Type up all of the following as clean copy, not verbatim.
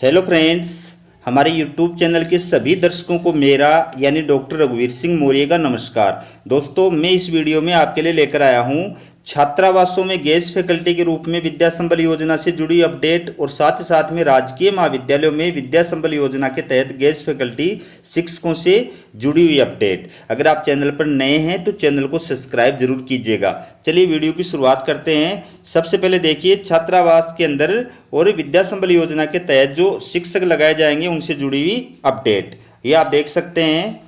Hello friends, हमारे YouTube channel के सभी दर्शकों को मेरा यानी डॉक्टर रघुवीर सिंह मौर्य का नमस्कार। दोस्तों, मैं इस वीडियो में आपके लिए लेकर आया हूं छात्रावासों में गेस्ट फैकल्टी के रूप में विद्या संबल योजना से जुड़ी अपडेट और साथ ही साथ में राजकीय महाविद्यालयों में विद्या संबल योजना के तहत गेस्ट फैकल्टी शिक्षकों से जुड़ी हुई अपडेट। अगर आप चैनल पर नए हैं तो चैनल को सब्सक्राइब जरूर कीजिएगा। चलिए वीडियो की शुरुआत करते हैं। सबसे पहले देखिए छात्रावास के अंदर और विद्या संबल योजना के तहत जो शिक्षक लगाए जाएंगे उनसे जुड़ी हुई अपडेट, ये आप देख सकते हैं।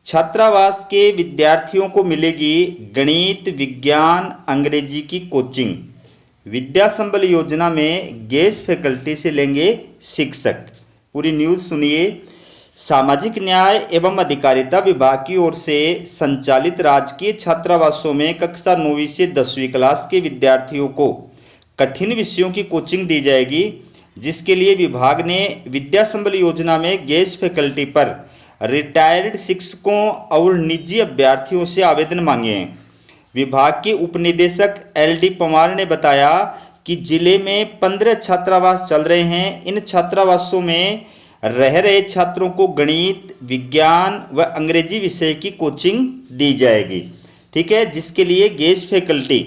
छात्रावास के विद्यार्थियों को मिलेगी गणित, विज्ञान, अंग्रेजी की कोचिंग। विद्या संबल योजना में गेस्ट फैकल्टी से लेंगे शिक्षक। पूरी न्यूज़ सुनिए। सामाजिक न्याय एवं अधिकारिता विभाग की ओर से संचालित राजकीय छात्रावासों में कक्षा 9वीं से 10वीं क्लास के विद्यार्थियों को कठिन विषयों की कोचिंग दी जाएगी, जिसके लिए विभाग ने विद्या संबल योजना में गेस्ट फैकल्टी पर रिटायर्ड शिक्षकों और निजी अभ्यर्थियों से आवेदन मांगे हैं। विभाग के उपनिदेशक LD पवार ने बताया कि जिले में 15 छात्रावास चल रहे हैं। इन छात्रावासों में रह रहे छात्रों को गणित, विज्ञान व अंग्रेजी विषय की कोचिंग दी जाएगी। ठीक है, जिसके लिए गेस्ट फैकल्टी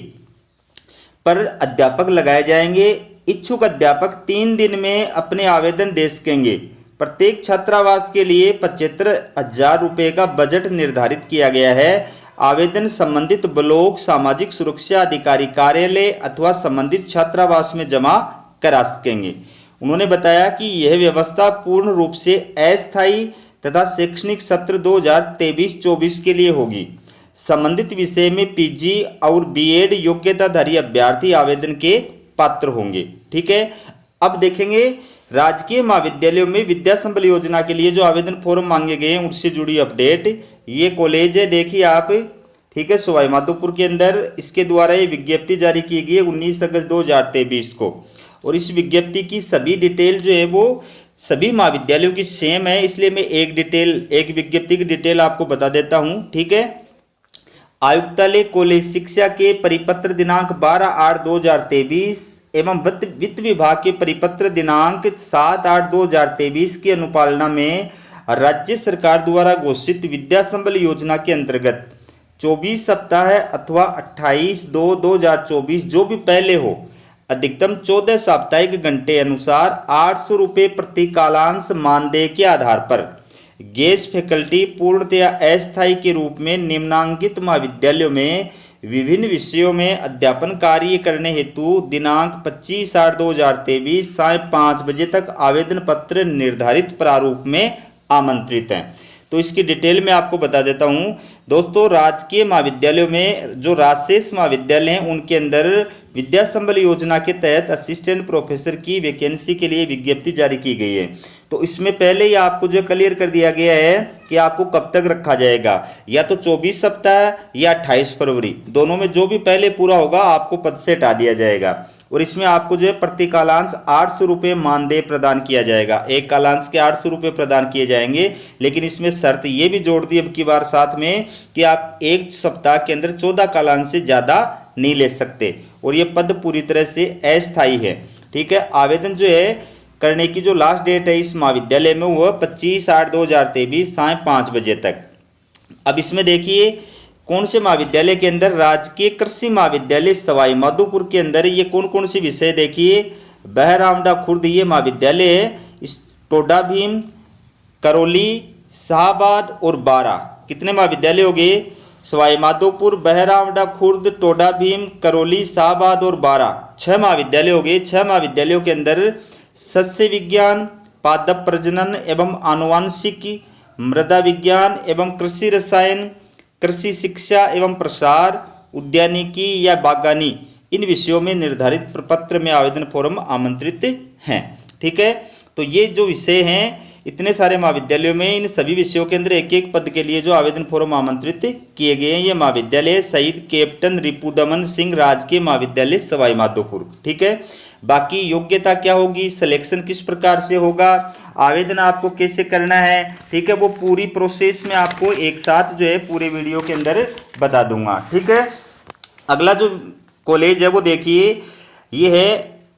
पर अध्यापक लगाए जाएंगे। इच्छुक अध्यापक 3 दिन में अपने आवेदन दे सकेंगे। प्रत्येक छात्रावास के लिए 75,000 रुपये का बजट निर्धारित किया गया है। आवेदन संबंधित ब्लॉक सामाजिक सुरक्षा अधिकारी कार्यालय अथवा संबंधित छात्रावास में जमा करा सकेंगे। उन्होंने बताया कि यह व्यवस्था पूर्ण रूप से अस्थायी तथा शैक्षणिक सत्र 2023-24 के लिए होगी। संबंधित विषय में PG और BEd योग्यताधारी अभ्यर्थी आवेदन के पात्र होंगे। ठीक है, अब देखेंगे राजकीय महाविद्यालयों में विद्या संबल योजना के लिए जो आवेदन फॉर्म मांगे गए हैं उनसे जुड़ी अपडेट। ये कॉलेज है, देखिए आप। ठीक है, सवाई माधोपुर के अंदर इसके द्वारा ये विज्ञप्ति जारी की गई है 19 अगस्त 2023 को। और इस विज्ञप्ति की सभी डिटेल जो है वो सभी महाविद्यालयों की सेम है, इसलिए मैं एक विज्ञप्ति की डिटेल आपको बता देता हूँ। ठीक है, आयुक्तालय कॉलेज शिक्षा के परिपत्र दिनांक 12/8/2023 एवं वित्त विभाग के परिपत्र दिनांक 7/8/2023 की अनुपालना में राज्य सरकार द्वारा घोषित विद्या संबल योजना के अंतर्गत 24 सप्ताह अथवा 28/2/2024 जो भी पहले हो, अधिकतम 14 साप्ताहिक घंटे अनुसार 800 रुपये प्रति कालांश मानदेय के आधार पर गेस्ट फैकल्टी पूर्णतया अस्थायी के रूप में निम्नांकित महाविद्यालयों में विभिन्न विषयों में अध्यापन कार्य करने हेतु दिनांक 25/8/2023 साय 5 बजे तक आवेदन पत्र निर्धारित प्रारूप में आमंत्रित हैं। तो इसकी डिटेल में आपको बता देता हूं। दोस्तों, राजकीय महाविद्यालयों में जो राजशेष महाविद्यालय हैं उनके अंदर विद्या संबल योजना के तहत असिस्टेंट प्रोफेसर की वैकेंसी के लिए विज्ञप्ति जारी की गई है। तो इसमें पहले ही आपको जो क्लियर कर दिया गया है कि आपको कब तक रखा जाएगा, या तो 24 सप्ताह या 28 फरवरी, दोनों में जो भी पहले पूरा होगा आपको पद से हटा दिया जाएगा। और इसमें आपको जो है प्रति कालांश 800 रुपये मानदेय प्रदान किया जाएगा। एक कालांश के 800 रुपये प्रदान किए जाएंगे, लेकिन इसमें शर्त ये भी जोड़ दी अब की बार साथ में कि आप एक सप्ताह के अंदर 14 कालांश से ज़्यादा नहीं ले सकते, और ये पद पूरी तरह से अस्थायी है। ठीक है, आवेदन जो है करने की जो लास्ट डेट है इस महाविद्यालय में वह 25/8/2023 साय 5 बजे तक। अब इसमें देखिए कौन से महाविद्यालय के अंदर, राजकीय कृषि महाविद्यालय सवाई माधोपुर के अंदर ये कौन कौन से विषय देखिए। बहरामडा खुर्द ये महाविद्यालय है। इस टोडा भीम, करौली, शाहबाद और बारा, कितने महाविद्यालय हो गए? सवाई माधोपुर, बहरामडा खुर्द, टोडा भीम, करौली, शाहबाद और बारा, 6 महाविद्यालय हो गए। 6 महाविद्यालयों के अंदर सस्य विज्ञान, पादप प्रजनन एवं आनुवांशिकी, मृदा विज्ञान एवं कृषि रसायन, कृषि शिक्षा एवं प्रसार, उद्यानिकी या बागवानी, इन विषयों में निर्धारित प्रपत्र में आवेदन फॉर्म आमंत्रित हैं। ठीक है, तो ये जो विषय हैं इतने सारे महाविद्यालयों में इन सभी विषयों के अंदर एक एक पद के लिए जो आवेदन फॉर्म आमंत्रित किए गए हैं। ये महाविद्यालय शहीद कैप्टन रिपुदमन सिंह राजकीय महाविद्यालय सवाई माधोपुर। ठीक है, बाकी योग्यता क्या होगी, सिलेक्शन किस प्रकार से होगा, आवेदन आपको कैसे करना है, ठीक है, वो पूरी प्रोसेस में आपको एक साथ जो है पूरे वीडियो के अंदर बता दूंगा। ठीक है, अगला जो कॉलेज है वो देखिए, ये है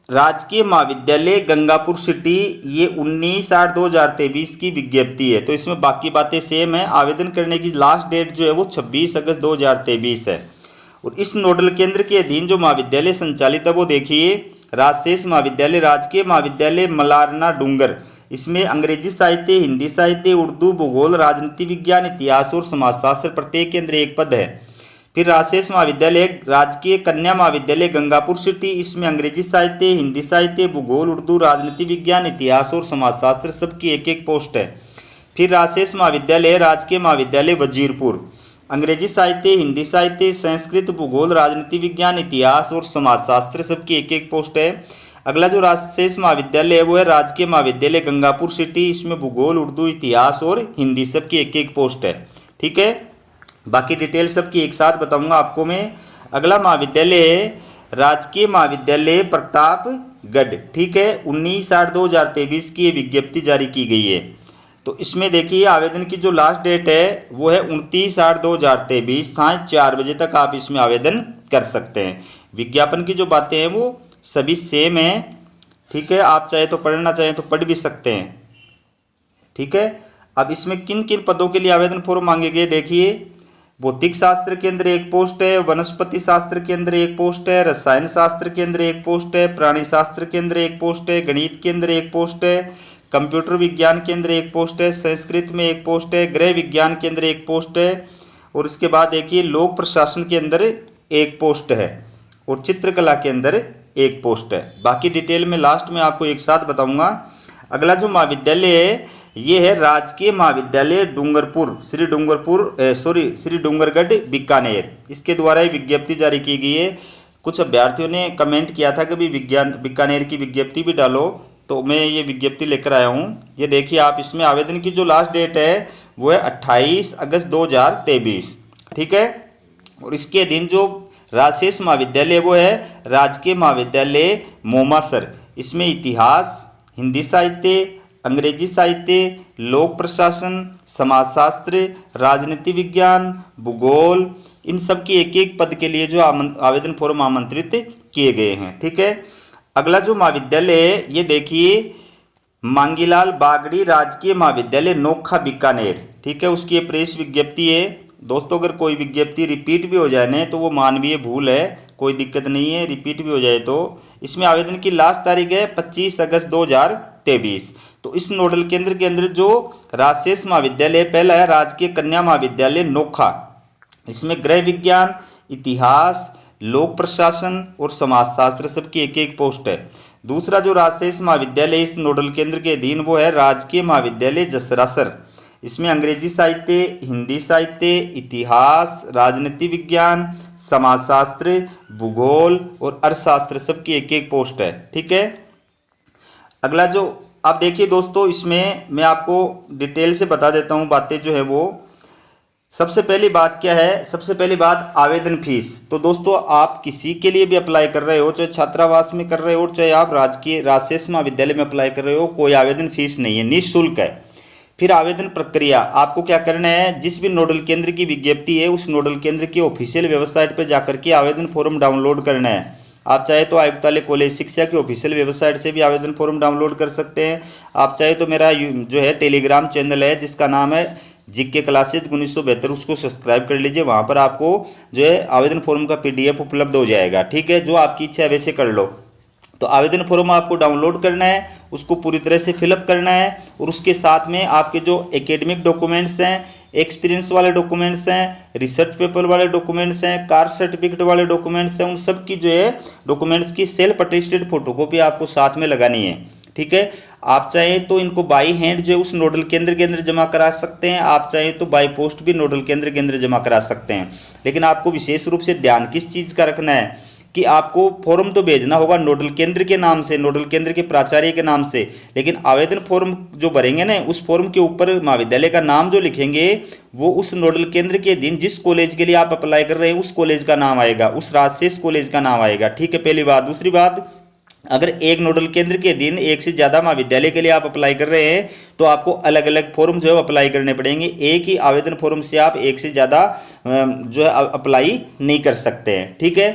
राजकीय महाविद्यालय गंगापुर सिटी, ये 19/8/2023 की विज्ञप्ति है। तो इसमें बाकी बातें सेम है। आवेदन करने की लास्ट डेट जो है वो 26 अगस्त 2023 है। और इस नोडल केंद्र के अधीन जो महाविद्यालय संचालित है वो देखिए, राजशेष महाविद्यालय, राजकीय महाविद्यालय मलारना डूंगर। इसमें अंग्रेजी साहित्य, हिंदी साहित्य, उर्दू, भूगोल, राजनीति विज्ञान, इतिहास और समाजशास्त्र, प्रत्येक केंद्र एक पद है। फिर राजशेष महाविद्यालय राजकीय कन्या महाविद्यालय गंगापुर सिटी, इसमें अंग्रेजी साहित्य, हिंदी साहित्य, भूगोल, उर्दू, राजनीति विज्ञान, इतिहास और समाजशास्त्र सबकी एक एक पोस्ट है। फिर राजशेष महाविद्यालय राजकीय महाविद्यालय वजीरपुर, अंग्रेजी साहित्य, हिंदी साहित्य, संस्कृत, भूगोल, राजनीति विज्ञान, इतिहास और समाजशास्त्र सबकी एक एक पोस्ट है। अगला जो राजशेष महाविद्यालय है वो है राजकीय महाविद्यालय गंगापुर सिटी, इसमें भूगोल, उर्दू, इतिहास और हिंदी सबकी एक एक पोस्ट है। ठीक है, बाकी डिटेल सबकी एक साथ बताऊंगा आपको मैं। अगला महाविद्यालय है राजकीय महाविद्यालय प्रतापगढ़। ठीक है, 19/8/2023 की ये विज्ञप्ति जारी की गई है। तो इसमें देखिए आवेदन की जो लास्ट डेट है वो है 29/8/2023, साढ़े 4 बजे तक आप इसमें आवेदन कर सकते हैं। विज्ञापन की जो बातें हैं वो सभी सेम हैं। ठीक है, आप चाहे तो पढ़ना चाहें तो पढ़ भी सकते हैं। ठीक है, अब इसमें किन किन पदों के लिए आवेदन फॉर्म मांगे गए देखिए। भौतिक शास्त्र केंद्र एक पोस्ट है, वनस्पति शास्त्र केंद्र एक पोस्ट है, रसायन शास्त्र केंद्र एक पोस्ट है, प्राणी शास्त्र केंद्र एक पोस्ट है, गणित केंद्र एक पोस्ट है, कंप्यूटर विज्ञान केंद्र एक पोस्ट है, संस्कृत में एक पोस्ट है, गृह विज्ञान केंद्र एक पोस्ट है, और इसके बाद देखिए लोक प्रशासन के अंदर एक पोस्ट है, और चित्रकला के अंदर एक पोस्ट है। बाकी डिटेल में लास्ट में आपको एक साथ बताऊंगा। अगला जो महाविद्यालय है ये है राजकीय महाविद्यालय डूंगरपुर, श्री डूंगरगढ़ बीकानेर। इसके द्वारा ये विज्ञप्ति जारी की गई है। कुछ अभ्यर्थियों ने कमेंट किया था कि भी बीकानेर की विज्ञप्ति भी डालो, तो मैं ये विज्ञप्ति लेकर आया हूँ। ये देखिए आप, इसमें आवेदन की जो लास्ट डेट है वो है 28 अगस्त 2023। ठीक है, और इसके अधीन जो राजशेष महाविद्यालय वो है राजकीय महाविद्यालय मोमासर। इसमें इतिहास, हिंदी साहित्य, अंग्रेजी साहित्य, लोक प्रशासन, समाजशास्त्र, राजनीति विज्ञान, भूगोल, इन सब की एक एक पद के लिए जो आवेदन फॉर्म आमंत्रित किए गए हैं। ठीक है, अगला जो महाविद्यालय है ये देखिए मांगीलाल बागड़ी राजकीय महाविद्यालय नोखा बीकानेर। ठीक है, उसकी ये प्रेस विज्ञप्ति है। दोस्तों अगर कोई विज्ञप्ति रिपीट भी हो जाए ना तो वो मानवीय भूल है, कोई दिक्कत नहीं है, रिपीट भी हो जाए तो। इसमें आवेदन की लास्ट तारीख है 25 अगस्त 2023। तो इस नोडल केंद्र के अंदर जो राजशेष महाविद्यालय पहला है राजकीय कन्या महाविद्यालय नोखा, इसमें गृह विज्ञान, इतिहास, लोक प्रशासन और समाजशास्त्र सबकी एक एक पोस्ट है। दूसरा जो राजशेष महाविद्यालय इस नोडल केंद्र के अधीन वो है राजकीय महाविद्यालय जसरासर। इसमें अंग्रेजी साहित्य, हिंदी साहित्य, इतिहास, राजनीति विज्ञान, समाजशास्त्र, भूगोल और अर्थशास्त्र सबकी एक एक पोस्ट है। ठीक है, अगला जो आप देखिए दोस्तों, इसमें मैं आपको डिटेल से बता देता हूँ बातें जो है वो। सबसे पहली बात क्या है, सबसे पहली बात आवेदन फीस। तो दोस्तों आप किसी के लिए भी अप्लाई कर रहे हो, चाहे छात्रावास में कर रहे हो, चाहे आप राजशेष महाविद्यालय में अप्लाई कर रहे हो, कोई आवेदन फीस नहीं है, निःशुल्क है। फिर आवेदन प्रक्रिया, आपको क्या करना है, जिस भी नोडल केंद्र की विज्ञप्ति है उस नोडल केंद्र की ऑफिशियल वेबसाइट पर जाकर के आवेदन फॉर्म डाउनलोड करना है। आप चाहे तो आयुक्तालय कॉलेज शिक्षा की ऑफिशियल वेबसाइट से भी आवेदन फॉर्म डाउनलोड कर सकते हैं। आप चाहे तो मेरा जो है टेलीग्राम चैनल है जिसका नाम है जीके क्लासेज 1972, उसको सब्सक्राइब कर लीजिए। वहाँ पर आपको जो है आवेदन फॉर्म का PDF उपलब्ध हो जाएगा। ठीक है, जो आपकी इच्छा है वैसे कर लो। तो आवेदन फॉर्म आपको डाउनलोड करना है, उसको पूरी तरह से फिलअप करना है, और उसके साथ में आपके जो एकेडमिक डॉक्यूमेंट्स हैं, एक्सपीरियंस वाले डॉक्यूमेंट्स हैं, रिसर्च पेपर वाले डॉक्यूमेंट्स हैं, कास्ट सर्टिफिकेट वाले डॉक्यूमेंट्स हैं, उन सब की जो है डॉक्यूमेंट्स की सेल्फ अटेस्टेड फोटोकॉपी आपको साथ में लगानी है। ठीक है, आप चाहें तो इनको बाई हैंड जो है उस नोडल केंद्र के अंदर जमा करा सकते हैं, आप चाहें तो बाई पोस्ट भी नोडल केंद्र के अंदर जमा करा सकते हैं। लेकिन आपको विशेष रूप से ध्यान किस चीज़ का रखना है कि आपको फॉर्म तो भेजना होगा नोडल केंद्र के नाम से, नोडल केंद्र के प्राचार्य के नाम से, लेकिन आवेदन फॉर्म जो भरेंगे ना उस फॉर्म के ऊपर महाविद्यालय का नाम जो लिखेंगे वो उस नोडल केंद्र के दिन जिस कॉलेज के लिए आप अप्लाई कर रहे हैं उस कॉलेज का नाम आएगा, उस राजशेष कॉलेज का नाम आएगा। ठीक है, पहली बात। दूसरी बात, अगर एक नोडल केंद्र के दिन एक से ज़्यादा महाविद्यालय के लिए आप अप्लाई कर रहे हैं तो आपको अलग अलग फॉर्म जो है अप्लाई करने पड़ेंगे। एक ही आवेदन फॉर्म से आप एक से ज़्यादा जो है अप्लाई नहीं कर सकते हैं। ठीक है,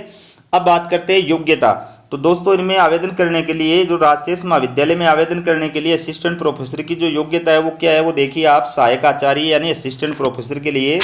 अब बात करते हैं योग्यता। तो दोस्तों इनमें आवेदन करने के लिए जो राजशेष महाविद्यालय में आवेदन करने के लिए असिस्टेंट प्रोफेसर की जो योग्यता है वो क्या है, वो देखिए आप सहायक आचार्य यानी असिस्टेंट प्रोफेसर के लिए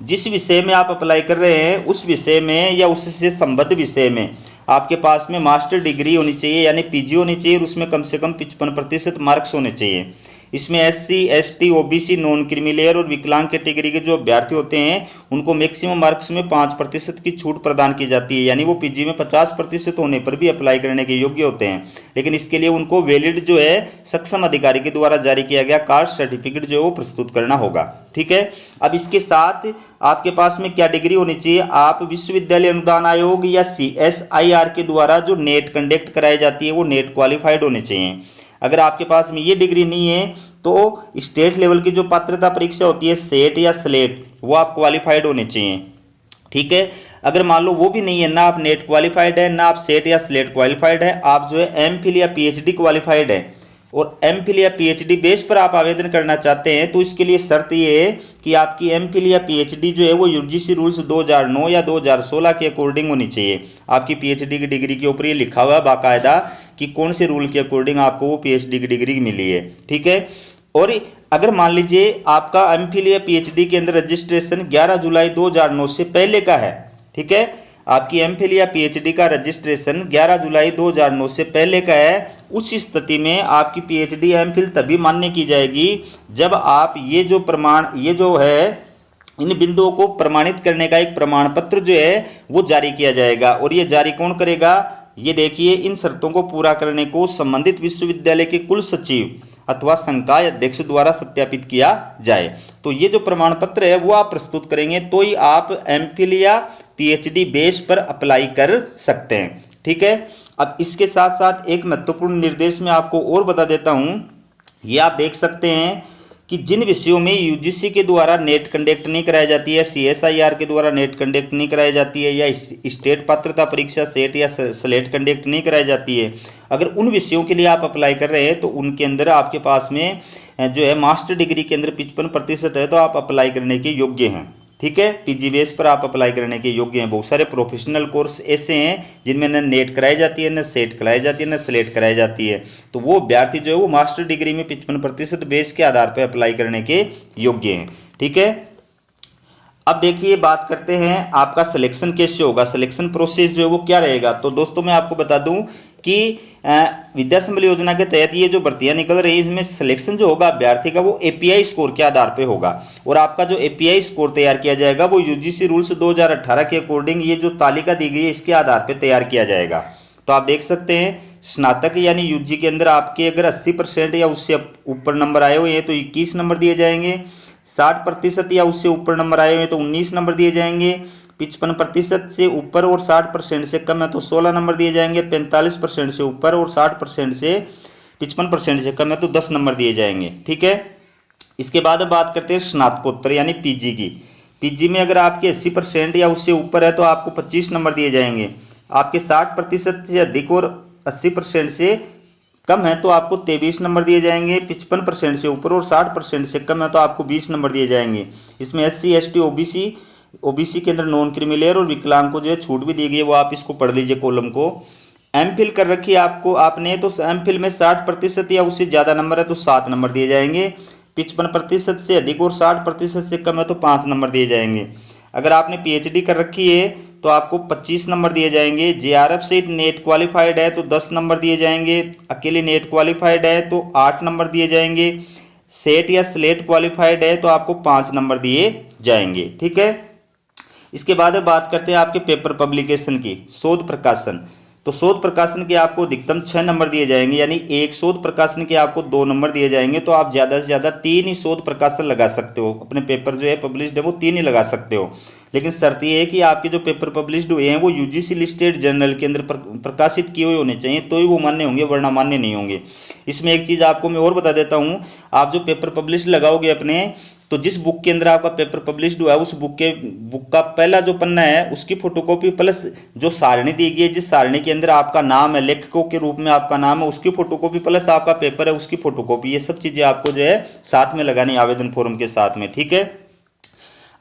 जिस विषय में आप अप्लाई कर रहे हैं उस विषय में या उससे संबद्ध विषय में आपके पास में मास्टर डिग्री होनी चाहिए यानी पीजी होनी चाहिए और उसमें कम से कम 55% मार्क्स होने चाहिए। इसमें SC ST OBC non creamy layer और विकलांग कैटेगरी के जो अभ्यर्थी होते हैं उनको मैक्सिमम मार्क्स में 5% की छूट प्रदान की जाती है, यानी वो पीजी में 50% होने पर भी अप्लाई करने के योग्य होते हैं। लेकिन इसके लिए उनको वैलिड जो है सक्षम अधिकारी के द्वारा जारी किया गया कास्ट सर्टिफिकेट जो है वो प्रस्तुत करना होगा। ठीक है, अब इसके साथ आपके पास में क्या डिग्री होनी चाहिए, आप विश्वविद्यालय अनुदान आयोग या CSIR के द्वारा जो नेट कंडक्ट कराई जाती है वो नेट क्वालिफाइड होने चाहिए। अगर आपके पास में ये डिग्री नहीं है तो स्टेट लेवल की जो पात्रता परीक्षा होती है सेट या स्लेट वो आप क्वालिफाइड होने चाहिए। ठीक है, अगर मान लो वो भी नहीं है, ना आप नेट क्वालिफाइड है ना आप सेट या स्लेट क्वालिफाइड है, आप जो है MPhil या PhD क्वालिफाइड है और MPhil या PhD बेस पर आप आवेदन करना चाहते हैं तो इसके लिए शर्त ये है कि आपकी MPhil या PhD जो है वो UGC रूल्स 2009 या 2016 के अकॉर्डिंग होनी चाहिए। आपकी PhD की डिग्री के ऊपर ये लिखा हुआ है बाकायदा कि कौन से रूल के अकॉर्डिंग आपको वो PhD की डिग्री मिली है। ठीक है, और अगर मान लीजिए आपका MPhil या PhD के अंदर रजिस्ट्रेशन 11 जुलाई 2009 से पहले का है, ठीक है, आपकी MPhil या PhD का रजिस्ट्रेशन 11 जुलाई 2009 से पहले का है, उस स्थिति में आपकी PhD MPhil तभी मान्य की जाएगी जब आप ये जो है इन बिंदुओं को प्रमाणित करने का एक प्रमाण पत्र जो है वो जारी किया जाएगा। और ये जारी कौन करेगा, ये देखिए, इन शर्तों को पूरा करने को संबंधित विश्वविद्यालय के कुल सचिव अथवा संकाय अध्यक्ष द्वारा सत्यापित किया जाए। तो ये जो प्रमाण पत्र है वो आप प्रस्तुत करेंगे तो ही आप MPhil या PhD बेस पर अप्लाई कर सकते हैं। ठीक है, अब इसके साथ साथ एक महत्वपूर्ण निर्देश मैं आपको और बता देता हूं, ये आप देख सकते हैं कि जिन विषयों में UGC के द्वारा नेट कंडक्ट नहीं कराई जाती है, CSIR के द्वारा नेट कंडक्ट नहीं कराई जाती है या स्टेट पात्रता परीक्षा सेट या स्लेट कंडक्ट नहीं कराई जाती है, अगर उन विषयों के लिए आप अप्लाई कर रहे हैं तो उनके अंदर आपके पास में जो है मास्टर डिग्री के अंदर 55% है तो आप अप्लाई करने के योग्य हैं। ठीक है, पीजी बेस पर आप अप्लाई करने के योग्य हैं। बहुत सारे प्रोफेशनल कोर्स ऐसे हैं जिनमें न नेट कराई जाती है, न सेट कराई जाती है, न स्लेट कराई जाती है, तो वो अभ्यर्थी जो है वो मास्टर डिग्री में 55% बेस के आधार पर अप्लाई करने के योग्य हैं। ठीक है, अब देखिए बात करते हैं आपका सिलेक्शन कैसे होगा, सिलेक्शन प्रोसेस जो है वो क्या रहेगा। तो दोस्तों मैं आपको बता दूं कि विद्या संबल योजना के तहत ये जो भर्तियां निकल रही है इसमें सिलेक्शन जो होगा अभ्यर्थी का वो API स्कोर के आधार पे होगा और आपका जो API स्कोर तैयार किया जाएगा वो UGC रूल्स 2018 के अकॉर्डिंग ये जो तालिका दी गई है इसके आधार पे तैयार किया जाएगा। तो आप देख सकते हैं स्नातक यानी UG के अंदर आपके अगर 80% या उससे ऊपर नंबर आए हुए हैं तो 21 नंबर दिए जाएंगे, 60% या उससे ऊपर नंबर आए हुए हैं तो 19 नंबर दिए जाएंगे, 55% से ऊपर और 60% से कम है तो 16 नंबर दिए जाएंगे, 45% से ऊपर और 60% से 55% से कम है तो 10 नंबर दिए जाएंगे। ठीक है, इसके बाद अब बात करते हैं स्नातकोत्तर यानी पीजी की। पीजी में अगर आपके 80% या उससे ऊपर है तो आपको 25 नंबर दिए जाएंगे, आपके 60% से अधिक और 80% से कम है तो आपको 23 नंबर दिए जाएंगे, 55% से ऊपर और 60% से कम है तो आपको 20 नंबर दिए जाएंगे। इसमें SC ST OBC के अंदर नॉन क्रीमी लेयर और विकलांग को जो है छूट भी दी गई है, वो आप इसको पढ़ लीजिए कॉलम को। MPhil कर रखी है आपने तो MPhil में 60% या उससे ज़्यादा नंबर है तो 7 नंबर दिए जाएंगे, 55% से अधिक और 60% से कम है तो 5 नंबर दिए जाएंगे। अगर आपने PhD कर रखी है तो आपको 25 नंबर दिए जाएंगे, JRF से नेट क्वालिफाइड है तो 10 नंबर दिए जाएंगे, अकेले नेट क्वालिफाइड है तो 8 नंबर दिए जाएंगे, सेट या स्लेट क्वालिफाइड है तो आपको 5 नंबर दिए जाएंगे। ठीक है, इसके बाद में बात करते हैं आपके पेपर पब्लिकेशन की, शोध प्रकाशन। तो शोध प्रकाशन के आपको अधिकतम 6 नंबर दिए जाएंगे, यानी एक शोध प्रकाशन के आपको 2 नंबर दिए जाएंगे, तो आप ज़्यादा से ज़्यादा 3 ही शोध प्रकाशन लगा सकते हो, अपने पेपर जो है पब्लिश्ड है वो 3 ही लगा सकते हो। लेकिन शर्त ये है कि आपके जो पेपर पब्लिश्ड हुए हैं वो UGC लिस्टेड जर्नल के अंदर प्रकाशित किए हुए होने चाहिए तो ही वो मान्य होंगे, वरना मान्य नहीं होंगे। इसमें एक चीज़ आपको मैं और बता देता हूँ, आप जो पेपर पब्लिश लगाओगे अपने, तो जिस बुक के अंदर आपका पेपर पब्लिश्ड हुआ है उस बुक का पहला जो पन्ना है उसकी फोटोकॉपी प्लस जो सारणी दी गई है, जिस सारणी के अंदर आपका नाम है, लेखकों के रूप में आपका नाम है, उसकी फोटोकॉपी प्लस आपका पेपर है उसकी फोटोकॉपी, ये सब चीज़ें आपको जो है साथ में लगानी आवेदन फॉर्म के साथ में। ठीक है,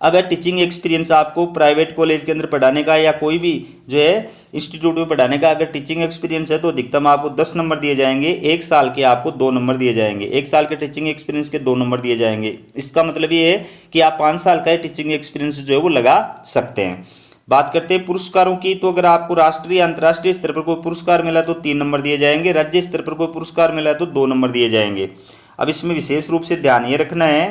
अब है टीचिंग एक्सपीरियंस, आपको प्राइवेट कॉलेज के अंदर पढ़ाने का या कोई भी जो है इंस्टीट्यूट में पढ़ाने का अगर टीचिंग एक्सपीरियंस है तो अधिकतम आपको 10 नंबर दिए जाएंगे। 1 साल के आपको 2 नंबर दिए जाएंगे। 1 साल के टीचिंग एक्सपीरियंस के 2 नंबर दिए जाएंगे। इसका मतलब ये है कि आप 5 साल का टीचिंग एक्सपीरियंस जो है वो लगा सकते हैं। बात करते हैं पुरस्कारों की, तो अगर आपको राष्ट्रीय अंतर्राष्ट्रीय स्तर पर कोई पुरस्कार मिला तो 3 नंबर दिए जाएंगे। राज्य स्तर पर कोई पुरस्कार मिला तो 2 नंबर दिए जाएंगे। अब इसमें विशेष रूप से ध्यान ये रखना है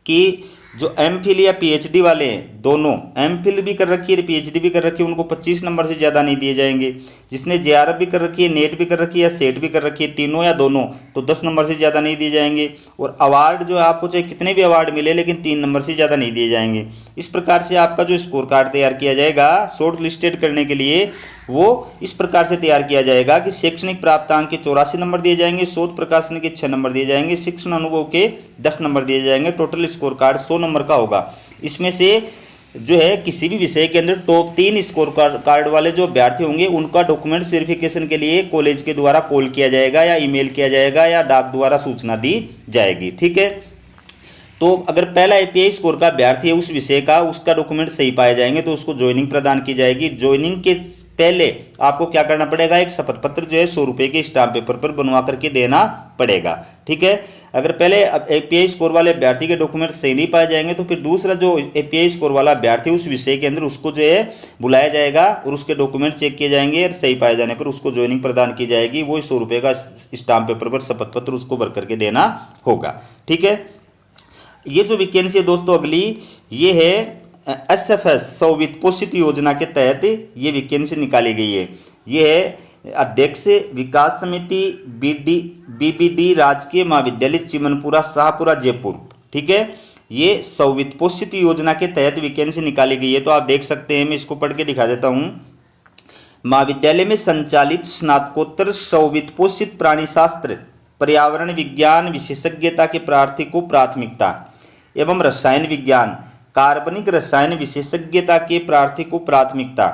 कि जो एमफिल या पीएचडी वाले हैं, दोनों एमफिल भी कर रखी है पीएचडी भी कर रखी है, उनको 25 नंबर से ज़्यादा नहीं दिए जाएंगे। जिसने जेआरएफ भी कर रखी है, नेट भी कर रखी है या सेट भी कर रखी है, तीनों या दोनों, तो 10 नंबर से ज़्यादा नहीं दिए जाएंगे। और अवार्ड जो आपको चाहे कितने भी अवार्ड मिले लेकिन 3 नंबर से ज़्यादा नहीं दिए जाएंगे। इस प्रकार से आपका जो स्कोर कार्ड तैयार किया जाएगा शॉर्ट लिस्टेड करने के लिए, वो इस प्रकार से तैयार किया जाएगा कि शैक्षणिक प्राप्तांक के 84 नंबर दिए जाएंगे, शोध प्रकाशन के 6 नंबर दिए जाएंगे, शिक्षण अनुभव के 10 नंबर दिए जाएंगे। टोटल स्कोर कार्ड 100 नंबर का होगा। इसमें से जो है किसी भी विषय के अंदर टॉप 3 स्कोर कार्ड वाले जो अभ्यर्थी होंगे उनका डॉक्यूमेंट वेरिफिकेशन के लिए कॉलेज के द्वारा कॉल किया जाएगा या ईमेल किया जाएगा या डाक द्वारा सूचना दी जाएगी। ठीक है, तो अगर पहला एपीआई स्कोर का अभ्यर्थी है उस विषय का, उसका डॉक्यूमेंट सही पाए जाएंगे तो उसको ज्वाइनिंग प्रदान की जाएगी। ज्वाइनिंग के पहले आपको क्या करना पड़ेगा, एक शपथ पत्र जो है 100 रुपये के स्टाम्प पेपर पर बनवा करके देना पड़ेगा। ठीक है, अगर पहले एपीआई स्कोर वाले अभ्यर्थी के डॉक्यूमेंट सही नहीं पाए जाएंगे तो फिर दूसरा जो एपीआई स्कोर वाला अभ्यर्थी उस विषय के अंदर उसको जो है बुलाया जाएगा और उसके डॉक्यूमेंट चेक किए जाएंगे और सही पाए जाने पर उसको ज्वाइनिंग प्रदान की जाएगी। वो 100 रुपये का स्टाम्प पेपर पर शपथ पत्र उसको भर करके देना होगा। ठीक है, ये जो वैकेंसी है दोस्तों अगली, ये है एसएफएस स्ववित्त पोषित योजना के तहत ये वैकेंसी निकाली गई है। ये है अध्यक्ष विकास समिति बीबीडी राजकीय महाविद्यालय चिमनपुरा शाहपुरा जयपुर। ठीक है, ये स्ववित्त पोषित योजना के तहत वैकेंसी निकाली गई है। तो आप देख सकते हैं, मैं इसको पढ़ के दिखा देता हूँ। महाविद्यालय में संचालित स्नातकोत्तर स्ववित्त पोषित प्राणी शास्त्र पर्यावरण विज्ञान विशेषज्ञता के प्रार्थी को प्राथमिकता एवं रसायन विज्ञान कार्बनिक रसायन विशेषज्ञता के प्रार्थी को प्राथमिकता।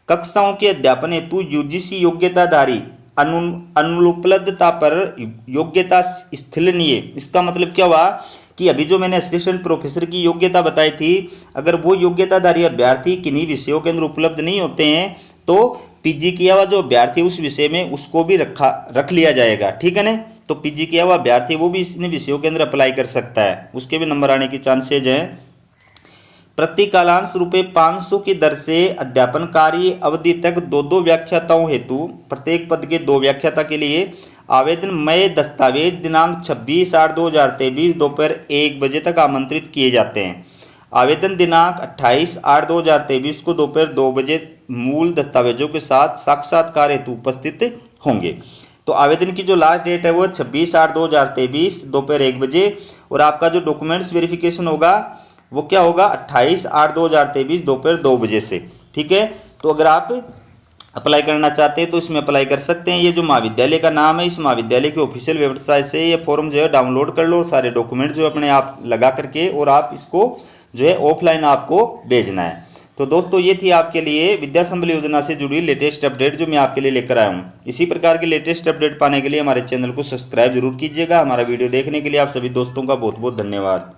कक्षाओं के अध्यापन हेतु यूजीसी योग्यताधारी अनुपलब्धता पर योग्यता स्थलनीय। इसका मतलब क्या हुआ कि अभी जो मैंने असिस्टेंट प्रोफेसर की योग्यता बताई थी, अगर वो योग्यताधारी अभ्यर्थी किन्हीं विषयों के अंदर उपलब्ध नहीं होते हैं तो पीजी किया हुआ जो अभ्यर्थी उस विषय में उसको भी रख लिया जाएगा। ठीक है ना, तो पीजी किया हुआ अभ्यर्थी वो भी इन विषयों के अंदर अप्लाई कर सकता है, उसके भी नंबर आने की चांसेज हैं। प्रति कालांश रुपये 500 की दर से अध्यापन कार्य अवधि तक 2 व्याख्याताओं हेतु प्रत्येक पद के 2 व्याख्याता के लिए आवेदन मय दस्तावेज दिनांक 26/8/2023 दोपहर 1 बजे तक आमंत्रित किए जाते हैं। आवेदन दिनांक 28/8/2023 को दोपहर 2 बजे मूल दस्तावेजों के साथ साक्षात्कार हेतु उपस्थित होंगे। तो आवेदन की जो लास्ट डेट है वो 26/8/2023 दोपहर 1 बजे, और आपका जो डॉक्यूमेंट्स वेरिफिकेशन होगा वो क्या होगा 28/8/2023 दोपहर 2 बजे से। ठीक है, तो अगर आप अप्लाई करना चाहते हैं तो इसमें अप्लाई कर सकते हैं। ये जो महाविद्यालय का नाम है, इस महाविद्यालय की ऑफिशियल वेबसाइट से ये फॉर्म जो है डाउनलोड कर लो, सारे डॉक्यूमेंट जो अपने आप लगा करके, और आप इसको जो है ऑफलाइन आपको भेजना है। तो दोस्तों ये थी आपके लिए विद्या संबल योजना से जुड़ी लेटेस्ट अपडेट जो मैं आपके लिए लेकर आया हूँ। इसी प्रकार की लेटेस्ट अपडेट पाने के लिए हमारे चैनल को सब्सक्राइब जरूर कीजिएगा। हमारा वीडियो देखने के लिए आप सभी दोस्तों का बहुत बहुत धन्यवाद।